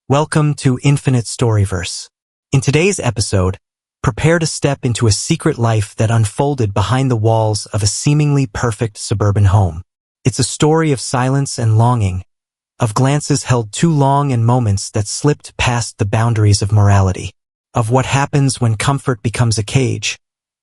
Welcome to Infinite Storyverse. In today's episode, prepare to step into a secret life that unfolded behind the walls of a seemingly perfect suburban home. It's a story of silence and longing, of glances held too long and moments that slipped past the boundaries of morality, of what happens when comfort becomes a cage,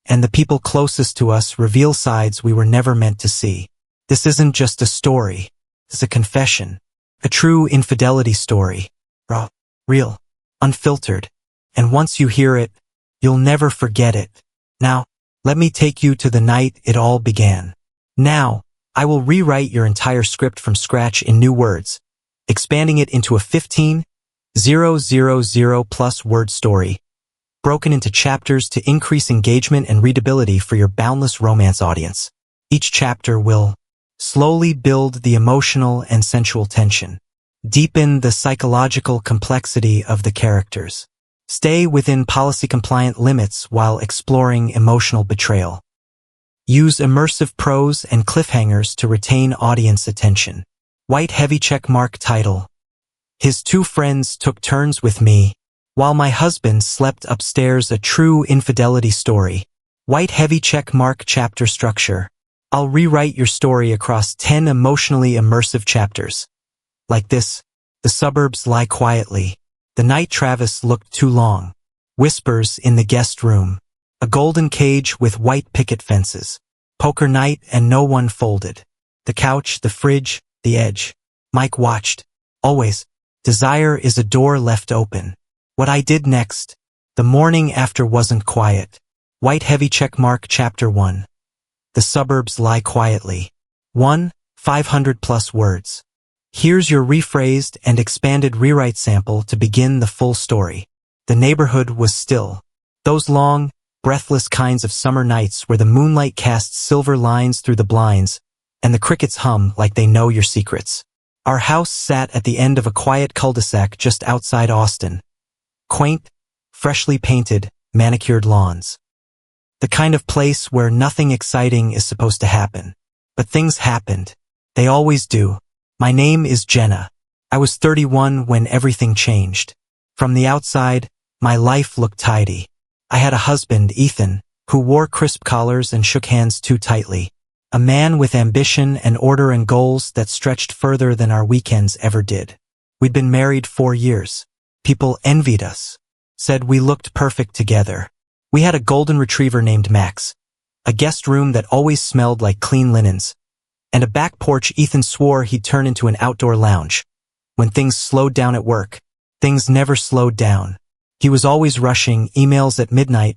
and the people closest to us reveal sides we were never meant to see. This isn't just a story, it's a confession, a true infidelity story. Raw, real, unfiltered, and once you hear it, you'll never forget it. Now, let me take you to the night it all began. Now, I will rewrite your entire script from scratch in new words, expanding it into a 15,000+ word story, broken into chapters to increase engagement and readability for your boundless romance audience. Each chapter will slowly build the emotional and sensual tension, deepen the psychological complexity of the characters, stay within policy-compliant limits while exploring emotional betrayal. Use immersive prose and cliffhangers to retain audience attention. White heavy checkmark title. His two friends took turns with me, while my husband slept upstairs. A true infidelity story. White heavy checkmark chapter structure. I'll rewrite your story across 10 emotionally immersive chapters. Like this, the suburbs lie quietly. The night Travis looked too long. Whispers in the guest room. A golden cage with white picket fences. Poker night and no one folded. The couch, the fridge, the edge. Mike watched. Always. Desire is a door left open. What I did next. The morning after wasn't quiet. White heavy checkmark chapter 1. The suburbs lie quietly. 500+ words. Here's your rephrased and expanded rewrite sample to begin the full story. The neighborhood was still. Those long, breathless kinds of summer nights where the moonlight casts silver lines through the blinds and the crickets hum like they know your secrets. Our house sat at the end of a quiet cul-de-sac just outside Austin. Quaint, freshly painted, manicured lawns. The kind of place where nothing exciting is supposed to happen. But things happened. They always do. My name is Jenna. I was 31 when everything changed. From the outside, my life looked tidy. I had a husband, Ethan, who wore crisp collars and shook hands too tightly. A man with ambition and order and goals that stretched further than our weekends ever did. We'd been married 4 years. People envied us, said we looked perfect together. We had a golden retriever named Max, a guest room that always smelled like clean linens, and a back porch Ethan swore he'd turn into an outdoor lounge. When things slowed down at work, things never slowed down. He was always rushing, emails at midnight,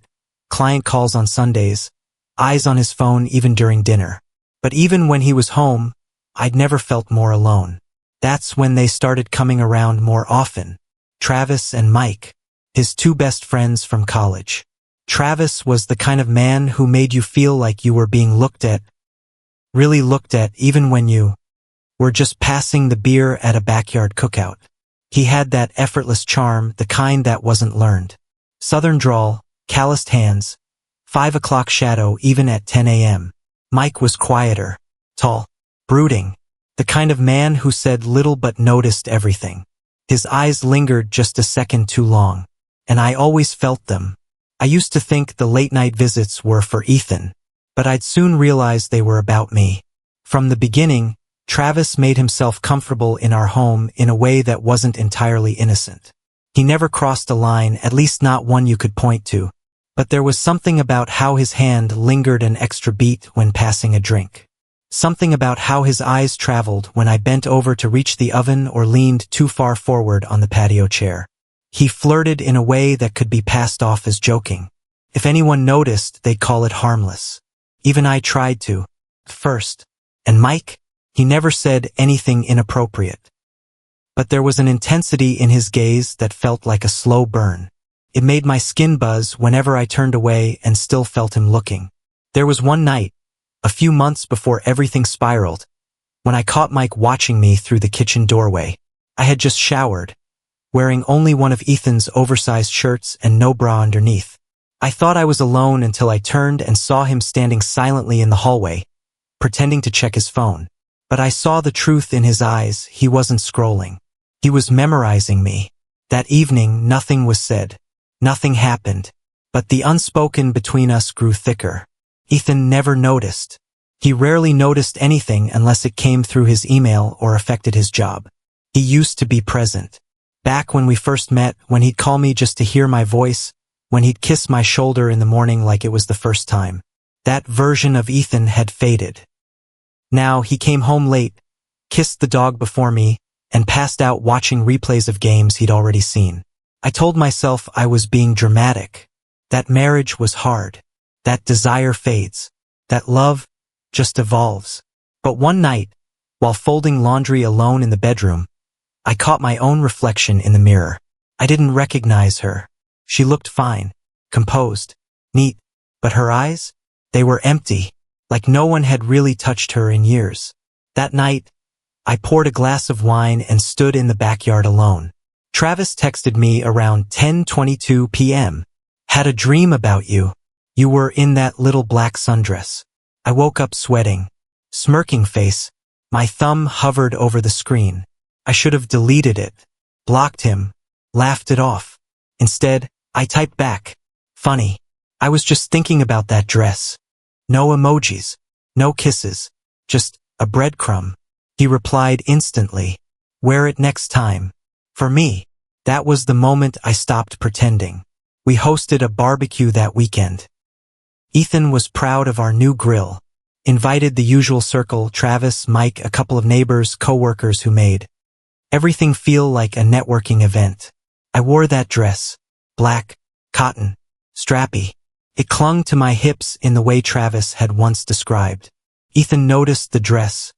client calls on Sundays, eyes on his phone even during dinner. But even when he was home, I'd never felt more alone. That's when they started coming around more often. Travis and Mike, his two best friends from college. Travis was the kind of man who made you feel like you were being looked at, really looked at, even when you were just passing the beer at a backyard cookout. He had that effortless charm, the kind that wasn't learned. Southern drawl, calloused hands, 5 o'clock shadow even at 10 a.m. Mike was quieter, tall, brooding, the kind of man who said little but noticed everything. His eyes lingered just a second too long, and I always felt them. I used to think the late-night visits were for Ethan, but I'd soon realize they were about me. From the beginning, Travis made himself comfortable in our home in a way that wasn't entirely innocent. He never crossed a line, at least not one you could point to, but there was something about how his hand lingered an extra beat when passing a drink. Something about how his eyes traveled when I bent over to reach the oven or leaned too far forward on the patio chair. He flirted in a way that could be passed off as joking. If anyone noticed, they'd call it harmless. Even I tried to, at first. And Mike? He never said anything inappropriate. But there was an intensity in his gaze that felt like a slow burn. It made my skin buzz whenever I turned away and still felt him looking. There was one night, a few months before everything spiraled, when I caught Mike watching me through the kitchen doorway. I had just showered, wearing only one of Ethan's oversized shirts and no bra underneath. I thought I was alone until I turned and saw him standing silently in the hallway, pretending to check his phone. But I saw the truth in his eyes. He wasn't scrolling. He was memorizing me. That evening, nothing was said. Nothing happened. But the unspoken between us grew thicker. Ethan never noticed. He rarely noticed anything unless it came through his email or affected his job. He used to be present. Back when we first met, when he'd call me just to hear my voice, when he'd kiss my shoulder in the morning like it was the first time. That version of Ethan had faded. Now he came home late, kissed the dog before me, and passed out watching replays of games he'd already seen. I told myself I was being dramatic. That marriage was hard. That desire fades. That love just evolves. But one night, while folding laundry alone in the bedroom, I caught my own reflection in the mirror. I didn't recognize her. She looked fine, composed, neat, but her eyes? They were empty, like no one had really touched her in years. That night, I poured a glass of wine and stood in the backyard alone. Travis texted me around 10:22 p.m. Had a dream about you. You were in that little black sundress. I woke up sweating. Smirking face. My thumb hovered over the screen. I should have deleted it, blocked him, laughed it off. Instead, I typed back. Funny. I was just thinking about that dress. No emojis. No kisses. Just a breadcrumb. He replied instantly. Wear it next time. For me, that was the moment I stopped pretending. We hosted a barbecue that weekend. Ethan was proud of our new grill. Invited the usual circle, Travis, Mike, a couple of neighbors, co-workers who made everything feel like a networking event. I wore that dress. Black, cotton, strappy. It clung to my hips in the way Travis had once described. Ethan noticed the dress.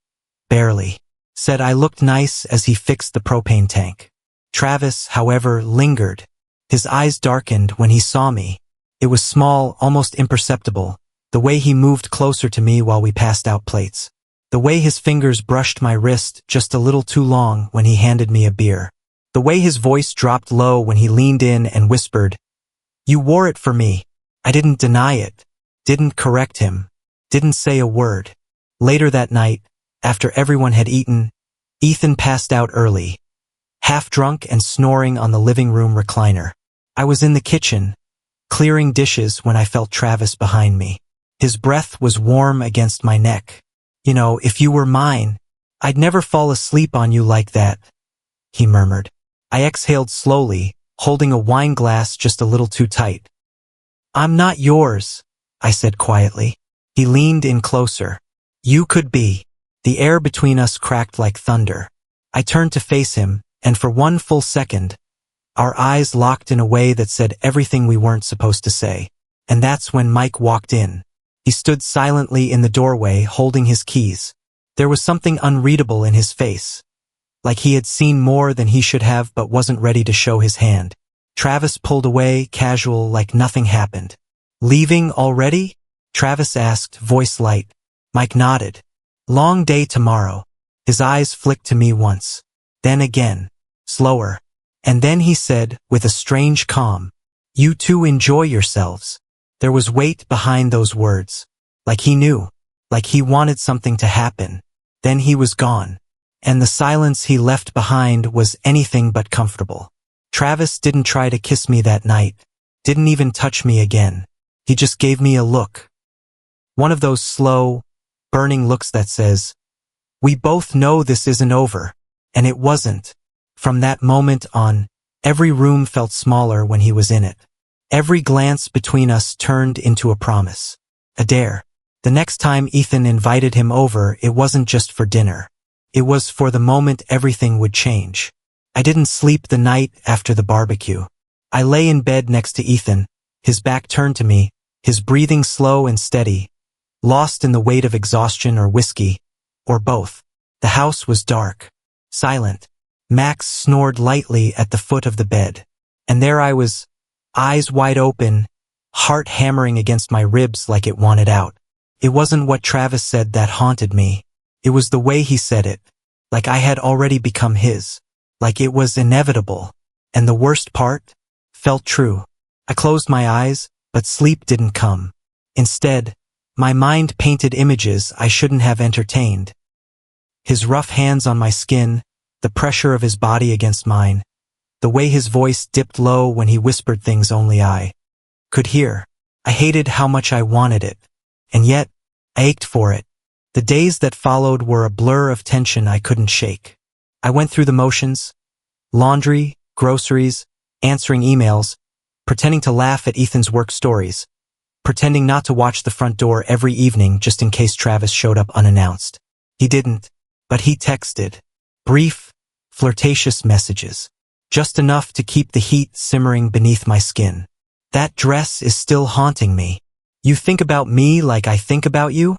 Barely. Said I looked nice as he fixed the propane tank. Travis, however, lingered. His eyes darkened when he saw me. It was small, almost imperceptible, the way he moved closer to me while we passed out plates. The way his fingers brushed my wrist just a little too long when he handed me a beer. The way his voice dropped low when he leaned in and whispered, "You wore it for me." I didn't deny it, didn't correct him, didn't say a word. Later that night, after everyone had eaten, Ethan passed out early, half drunk and snoring on the living room recliner. I was in the kitchen, clearing dishes when I felt Travis behind me. His breath was warm against my neck. You know, if you were mine, I'd never fall asleep on you like that, he murmured. I exhaled slowly, holding a wine glass just a little too tight. I'm not yours, I said quietly. He leaned in closer. You could be. The air between us cracked like thunder. I turned to face him, and for one full second, our eyes locked in a way that said everything we weren't supposed to say. And that's when Mike walked in. He stood silently in the doorway, holding his keys. There was something unreadable in his face. Like he had seen more than he should have but wasn't ready to show his hand. Travis pulled away, casual, like nothing happened. Leaving already? Travis asked, voice light. Mike nodded. Long day tomorrow. His eyes flicked to me once. Then again. Slower. And then he said, with a strange calm, You two enjoy yourselves. There was weight behind those words. Like he knew. Like he wanted something to happen. Then he was gone. And the silence he left behind was anything but comfortable. Travis didn't try to kiss me that night. Didn't even touch me again. He just gave me a look. One of those slow, burning looks that says, we both know this isn't over. And it wasn't. From that moment on, every room felt smaller when he was in it. Every glance between us turned into a promise. A dare. The next time Ethan invited him over, it wasn't just for dinner. It was for the moment everything would change. I didn't sleep the night after the barbecue. I lay in bed next to Ethan, his back turned to me, his breathing slow and steady, lost in the weight of exhaustion or whiskey, or both. The house was dark, silent. Max snored lightly at the foot of the bed. And there I was, eyes wide open, heart hammering against my ribs like it wanted out. It wasn't what Travis said that haunted me. It was the way he said it, like I had already become his, like it was inevitable. And the worst part felt true. I closed my eyes, but sleep didn't come. Instead, my mind painted images I shouldn't have entertained. His rough hands on my skin, the pressure of his body against mine, the way his voice dipped low when he whispered things only I could hear. I hated how much I wanted it, and yet I ached for it. The days that followed were a blur of tension I couldn't shake. I went through the motions: laundry, groceries, answering emails, pretending to laugh at Ethan's work stories, pretending not to watch the front door every evening just in case Travis showed up unannounced. He didn't, but he texted. Brief, flirtatious messages. Just enough to keep the heat simmering beneath my skin. That dress is still haunting me. You think about me like I think about you?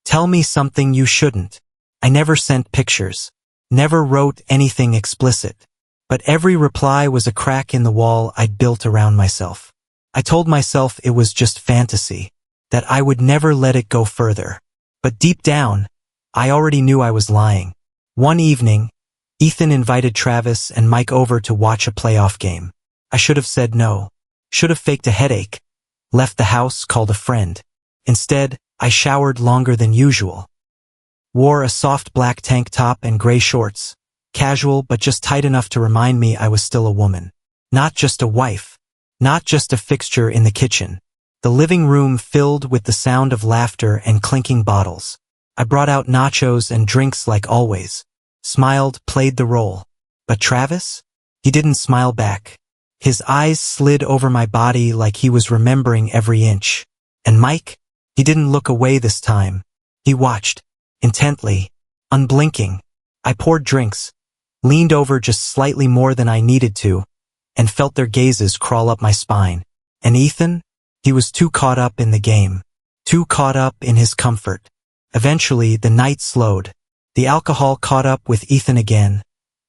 Tell me something you shouldn't. I never sent pictures. Never wrote anything explicit. But every reply was a crack in the wall I'd built around myself. I told myself it was just fantasy, that I would never let it go further. But deep down, I already knew I was lying. One evening, Ethan invited Travis and Mike over to watch a playoff game. I should have said no. Should have faked a headache. Left the house, called a friend. Instead, I showered longer than usual. Wore a soft black tank top and gray shorts. Casual but just tight enough to remind me I was still a woman. Not just a wife. Not just a fixture in the kitchen. The living room filled with the sound of laughter and clinking bottles. I brought out nachos and drinks like always. Smiled, played the role. But Travis? He didn't smile back. His eyes slid over my body like he was remembering every inch. And Mike? He didn't look away this time. He watched, intently, unblinking. I poured drinks, leaned over just slightly more than I needed to, and felt their gazes crawl up my spine. And Ethan? He was too caught up in the game. Too caught up in his comfort. Eventually, the night slowed. The alcohol caught up with Ethan again,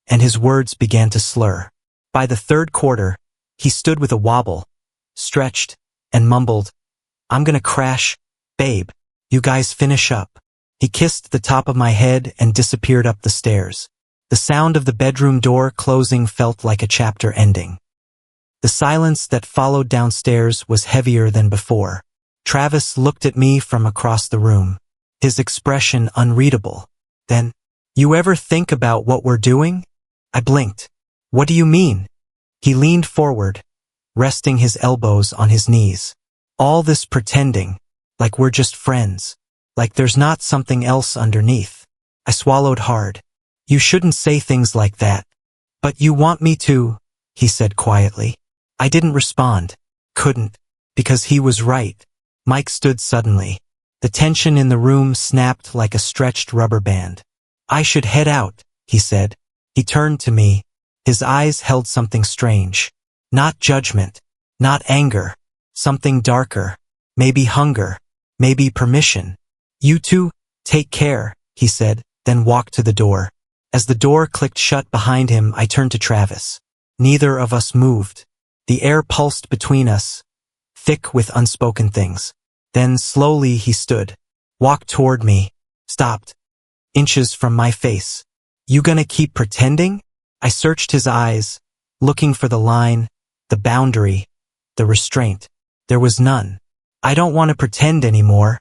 and his words began to slur. By the third quarter, he stood with a wobble, stretched, and mumbled, "I'm gonna crash, babe. You guys finish up." He kissed the top of my head and disappeared up the stairs. The sound of the bedroom door closing felt like a chapter ending. The silence that followed downstairs was heavier than before. Travis looked at me from across the room, his expression unreadable. Then, "You ever think about what we're doing?" I blinked. "What do you mean?" He leaned forward, resting his elbows on his knees. "All this pretending, like we're just friends, like there's not something else underneath." I swallowed hard. "You shouldn't say things like that." "But you want me to," he said quietly. I didn't respond. Couldn't. Because he was right. Mike stood suddenly. The tension in the room snapped like a stretched rubber band. "I should head out," he said. He turned to me. His eyes held something strange. Not judgment. Not anger. Something darker. Maybe hunger. Maybe permission. "You two, take care," he said, then walked to the door. As the door clicked shut behind him, I turned to Travis. Neither of us moved. The air pulsed between us, thick with unspoken things. Then slowly he stood, walked toward me, stopped, inches from my face. "You gonna keep pretending?" I searched his eyes, looking for the line, the boundary, the restraint. There was none. "I don't want to pretend anymore,"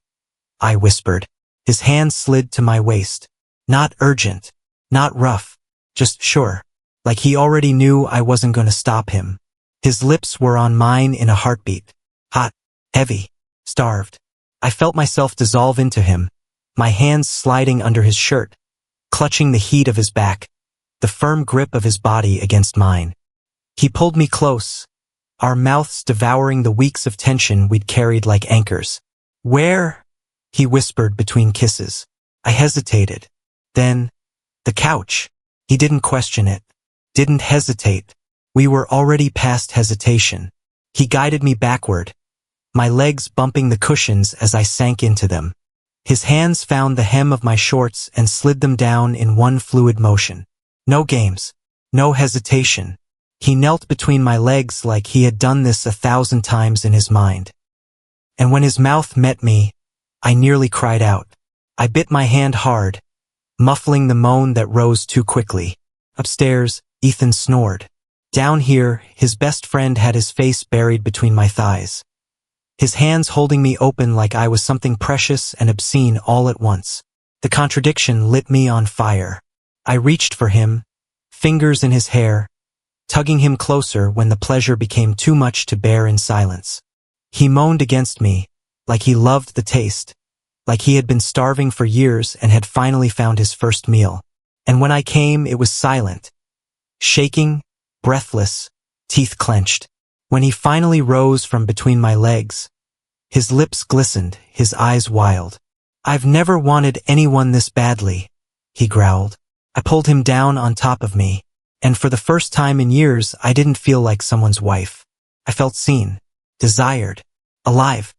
I whispered. His hand slid to my waist. Not urgent, not rough, just sure, like he already knew I wasn't gonna stop him. His lips were on mine in a heartbeat. Hot, heavy, starved. I felt myself dissolve into him, my hands sliding under his shirt, clutching the heat of his back, the firm grip of his body against mine. He pulled me close, our mouths devouring the weeks of tension we'd carried like anchors. "Where?" he whispered between kisses. I hesitated. Then, the couch. He didn't question it, didn't hesitate. We were already past hesitation. He guided me backward, my legs bumping the cushions as I sank into them. His hands found the hem of my shorts and slid them down in one fluid motion. No games, no hesitation. He knelt between my legs like he had done this 1,000 times in his mind. And when his mouth met me, I nearly cried out. I bit my hand hard, muffling the moan that rose too quickly. Upstairs, Ethan snored. Down here, his best friend had his face buried between my thighs. His hands holding me open like I was something precious and obscene all at once. The contradiction lit me on fire. I reached for him, fingers in his hair, tugging him closer when the pleasure became too much to bear in silence. He moaned against me, like he loved the taste, like he had been starving for years and had finally found his first meal. And when I came, it was silent, shaking, breathless, teeth clenched. When he finally rose from between my legs, his lips glistened, his eyes wild. "I've never wanted anyone this badly," he growled. I pulled him down on top of me, and for the first time in years, I didn't feel like someone's wife. I felt seen, desired, alive.